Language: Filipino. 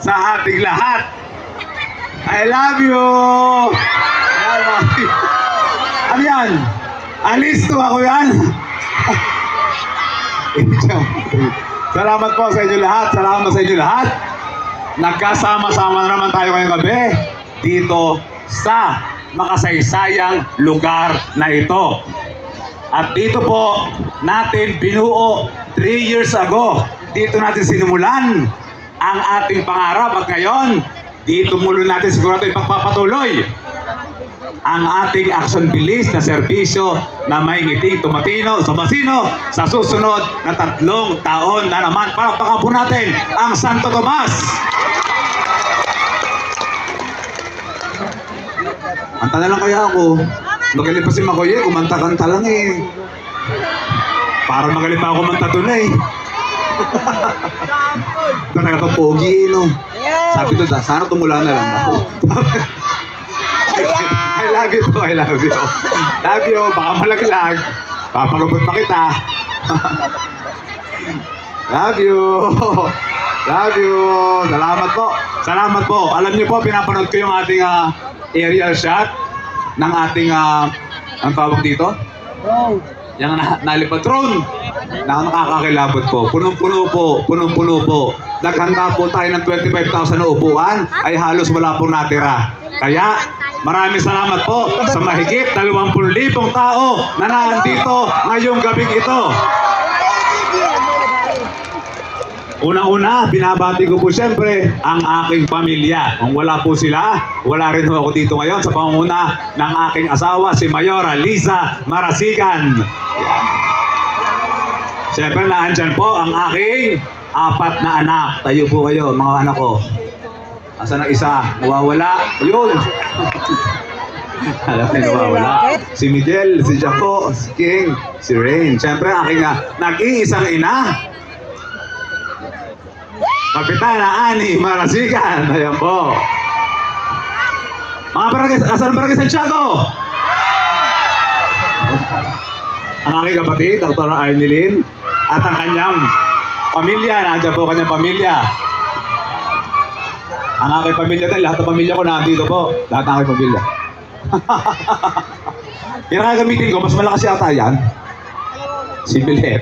sa ating lahat. I love you! I love you. Ano yan? Alisto ako yan? Salamat po sa inyo lahat. Salamat sa inyo lahat. Nagkasama-sama na naman tayo ngayong gabi dito sa makasaysayang lugar na ito. At dito po natin binuo 3 years ago. Dito natin sinimulan ang ating pangarap at ngayon dito muli natin sigurado ipagpapatuloy ang ating action bilis na serbisyo na may ngiting tumatino sa masino sa susunod na 3 taon na naman. Palakpakan po natin ang Santo Tomas. Kanta na lang kaya ako. Magaling pa si Makoye, kumanta-kanta lang eh. Parang magaling pa ako kumanta doon eh. Talaga ka pogi no. Sabi ko, sana tumula na lang ako. I love you po, I love you. Love you, baka malaglag. Papagabot pa kita. Love you. Love you. Salamat po. Salamat po. Alam niyo po, pinapanood ko yung ating aerial shot ng ating, ang tawag dito? Yung nalipad drone. Nakakakilabot po. Punong-puno po. Punong-puno po. Naghanda po tayo ng 25,000 na upuan ay halos wala pong natira. Kaya maraming salamat po sa mahigit 20,000 tao na nandito ngayong gabing ito. Unang-una, binabati ko po siyempre ang aking pamilya. Kung wala po sila, wala rin ako dito ngayon sa pangunguna ng aking asawa, si Mayora Liza Marasigan. Siyempre, naandyan po ang aking 4 na anak. Tayo po kayo, mga anak ko. Asa na isa? Nawawala. Ayun. Alam niyo, nawawala. Si Miguel, si Jaco, si King, si Rain. Siyempre, aking nag-iisang ina. Kapitana Ani Marasigan. Ayan po. Mga barangay, asan ang barangay Santiago? Ang aking kapatid, Dr. Arnelin, at ang kanyang pamilya. Nandiyan po kanyang pamilya. Ang aking pamilya tayo, lahat ng pamilya ko nandito po. Lahat ng aking pamilya. Yung nakagamitin ko, mas malakas yata yan. Si Bilet.